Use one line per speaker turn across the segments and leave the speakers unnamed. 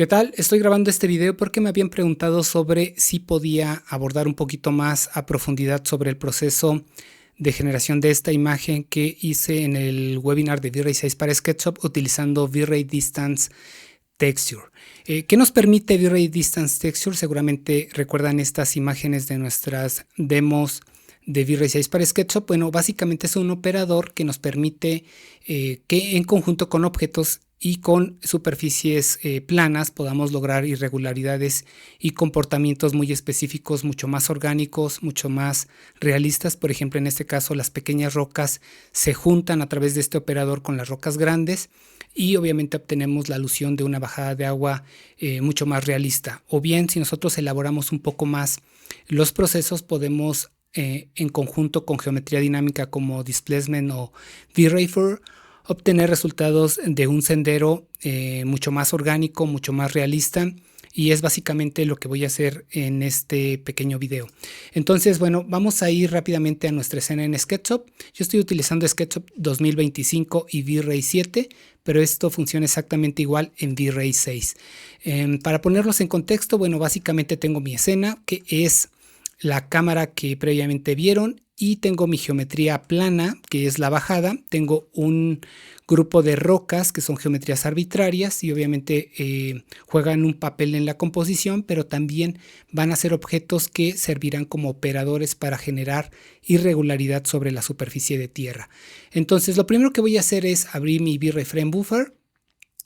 ¿Qué tal? Estoy grabando este video porque me habían preguntado sobre si podía abordar un poquito más a profundidad sobre el proceso de generación de esta imagen que hice en el webinar de V-Ray 6 para SketchUp utilizando V-Ray Distance Texture. ¿Qué nos permite V-Ray Distance Texture? Seguramente recuerdan estas imágenes de nuestras demos de V-Ray 6 para SketchUp. Bueno, básicamente es un operador que nos permite que en conjunto con objetos y con superficies planas podamos lograr irregularidades y comportamientos muy específicos, mucho más orgánicos, mucho más realistas. Por ejemplo, en este caso las pequeñas rocas se juntan a través de este operador con las rocas grandes y obviamente obtenemos la ilusión de una bajada de agua mucho más realista. O bien, si nosotros elaboramos un poco más los procesos, podemos en conjunto con geometría dinámica como Displacement o V-Ray obtener resultados de un sendero mucho más orgánico, mucho más realista, y es básicamente lo que voy a hacer en este pequeño video. Entonces, bueno, vamos a ir rápidamente a nuestra escena en SketchUp. Yo estoy utilizando SketchUp 2025 y V-Ray 7, pero esto funciona exactamente igual en V-Ray 6. Para ponerlos en contexto, bueno, básicamente tengo mi escena, que es la cámara que previamente vieron, y tengo mi geometría plana, que es la bajada. Tengo un grupo de rocas que son geometrías arbitrarias y obviamente juegan un papel en la composición, pero también van a ser objetos que servirán como operadores para generar irregularidad sobre la superficie de tierra. Entonces, lo primero que voy a hacer es abrir mi V-Ray Frame Buffer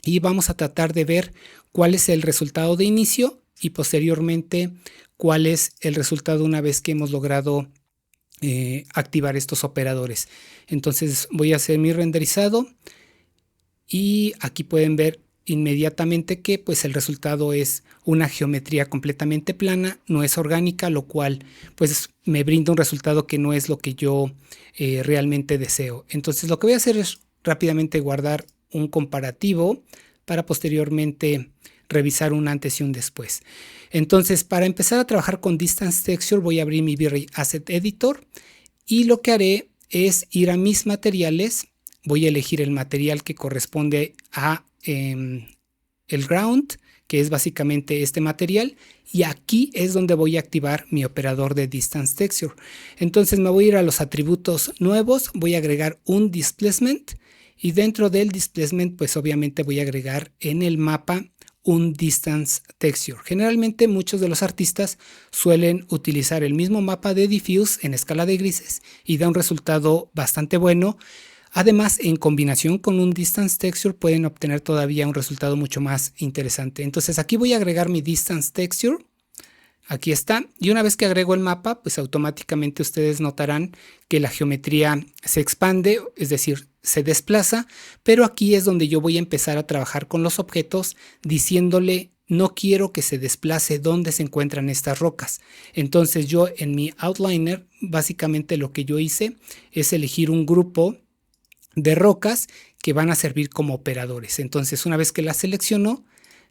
y vamos a tratar de ver cuál es el resultado de inicio y posteriormente cuál es el resultado una vez que hemos logrado activar estos operadores. Entonces voy a hacer mi renderizado y aquí pueden ver inmediatamente que pues el resultado es una geometría completamente plana, no es orgánica, lo cual pues me brinda un resultado que no es lo que yo realmente deseo. Entonces lo que voy a hacer es rápidamente guardar un comparativo para posteriormente revisar un antes y un después. Entonces, para empezar a trabajar con Distance Texture, voy a abrir mi V-Ray Asset Editor y lo que haré es ir a mis materiales. Voy a elegir el material que corresponde a el ground, que es básicamente este material, y aquí es donde voy a activar mi operador de Distance Texture. Entonces me voy a ir a los atributos nuevos, voy a agregar un Displacement y dentro del Displacement pues obviamente voy a agregar en el mapa un Distance Texture. Generalmente muchos de los artistas suelen utilizar el mismo mapa de Diffuse en escala de grises y da un resultado bastante bueno. Además, en combinación con un Distance Texture pueden obtener todavía un resultado mucho más interesante. Entonces aquí voy a agregar mi Distance Texture. Aquí está, y una vez que agrego el mapa, pues automáticamente ustedes notarán que la geometría se expande, es decir, se desplaza, pero aquí es donde yo voy a empezar a trabajar con los objetos diciéndole no quiero que se desplace donde se encuentran estas rocas. Entonces yo en mi outliner básicamente lo que yo hice es elegir un grupo de rocas que van a servir como operadores. Entonces una vez que las selecciono,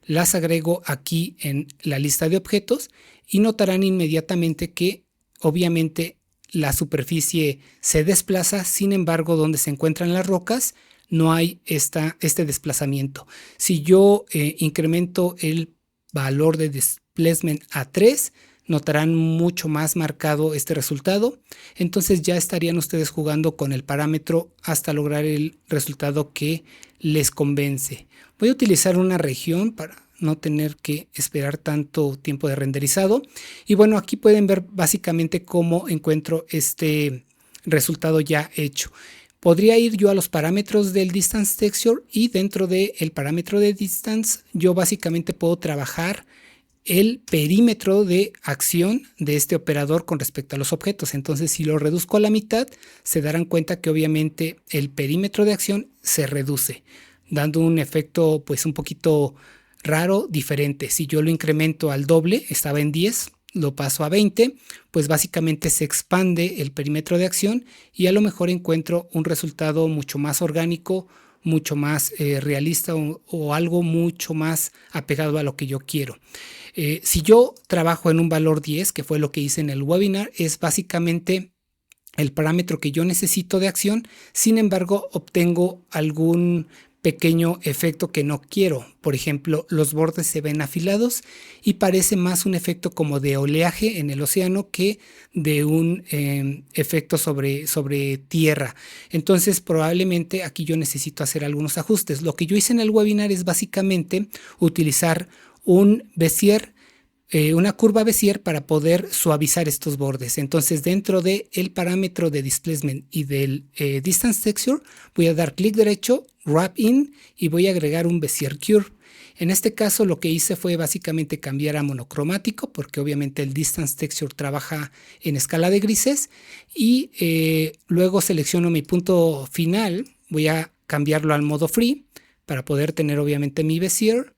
las agrego aquí en la lista de objetos y notarán inmediatamente que obviamente la superficie se desplaza, sin embargo donde se encuentran las rocas no hay este desplazamiento. Si yo incremento el valor de displacement a 3, notarán mucho más marcado este resultado. Entonces ya estarían ustedes jugando con el parámetro hasta lograr el resultado que les convence. Voy a utilizar una región para no tener que esperar tanto tiempo de renderizado. Y bueno, aquí pueden ver básicamente cómo encuentro este resultado ya hecho. Podría ir yo a los parámetros del Distance Texture y dentro del parámetro de Distance yo básicamente puedo trabajar el perímetro de acción de este operador con respecto a los objetos. Entonces si lo reduzco a la mitad se darán cuenta que obviamente el perímetro de acción se reduce, dando un efecto pues un poquito raro, diferente. Si yo lo incremento al doble, estaba en 10, lo paso a 20, pues básicamente se expande el perímetro de acción y a lo mejor encuentro un resultado mucho más orgánico, mucho más realista o algo mucho más apegado a lo que yo quiero. Si yo trabajo en un valor 10, que fue lo que hice en el webinar, es básicamente el parámetro que yo necesito de acción. Sin embargo, obtengo algún pequeño efecto que no quiero. Por ejemplo, los bordes se ven afilados y parece más un efecto como de oleaje en el océano que de un efecto sobre tierra. Entonces, probablemente aquí yo necesito hacer algunos ajustes. Lo que yo hice en el webinar es básicamente utilizar un Bezier, una curva Bezier para poder suavizar estos bordes. Entonces, dentro del parámetro de displacement y del distance texture, voy a dar clic derecho, wrap in, y voy a agregar un Bezier curve. En este caso lo que hice fue básicamente cambiar a monocromático, porque obviamente el distance texture trabaja en escala de grises, y luego selecciono mi punto final, voy a cambiarlo al modo free para poder tener obviamente mi Bezier.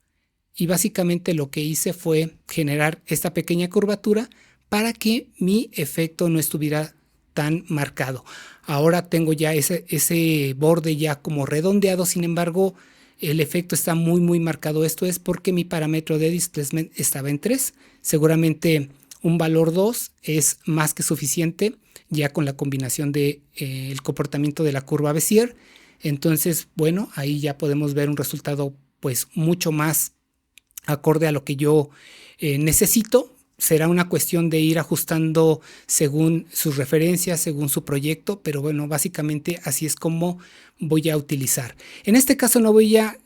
Y básicamente lo que hice fue generar esta pequeña curvatura para que mi efecto no estuviera tan marcado. Ahora tengo ya ese borde ya como redondeado, sin embargo, el efecto está muy marcado. Esto es porque mi parámetro de displacement estaba en 3. Seguramente un valor 2 es más que suficiente ya con la combinación de el comportamiento de la curva Bezier. Entonces, bueno, ahí ya podemos ver un resultado pues mucho más acorde a lo que yo necesito. Será una cuestión de ir ajustando según sus referencias, según su proyecto, pero bueno, básicamente así es como voy a utilizar. En este caso no voy a,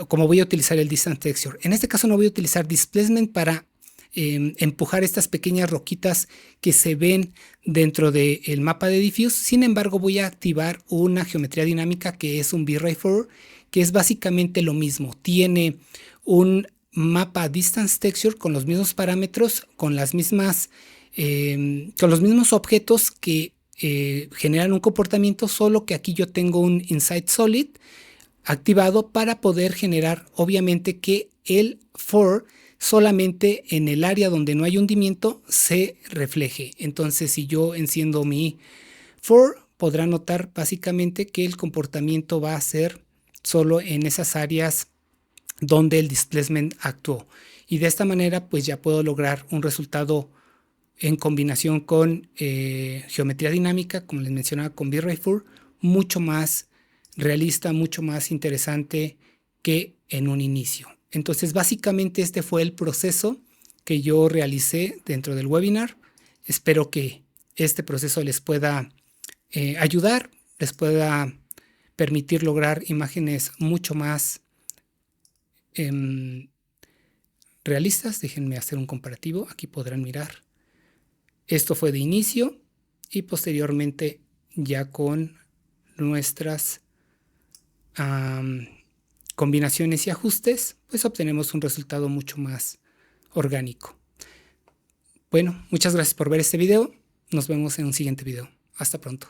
como voy a utilizar el Distance Texture, en este caso no voy a utilizar Displacement para empujar estas pequeñas roquitas que se ven dentro del mapa de Diffuse. Sin embargo, voy a activar una geometría dinámica que es un V-Ray4, que es básicamente lo mismo. Tiene un mapa Distance Texture con los mismos parámetros, con los mismos objetos que generan un comportamiento, solo que aquí yo tengo un Inside Solid activado para poder generar obviamente que el for solamente en el área donde no hay hundimiento se refleje. Entonces, si yo enciendo mi for, podrá notar básicamente que el comportamiento va a ser solo en esas áreas donde el displacement actuó. Y de esta manera pues ya puedo lograr un resultado en combinación con geometría dinámica, como les mencionaba, con V-Ray4, mucho más realista, mucho más interesante que en un inicio. Entonces básicamente este fue el proceso que yo realicé dentro del webinar. Espero que este proceso les pueda ayudar, les pueda permitir lograr imágenes mucho más realistas. Déjenme hacer un comparativo. Aquí podrán mirar. Esto fue de inicio y posteriormente ya con nuestras combinaciones y ajustes, pues obtenemos un resultado mucho más orgánico. Bueno, muchas gracias por ver este video. Nos vemos en un siguiente video. Hasta pronto.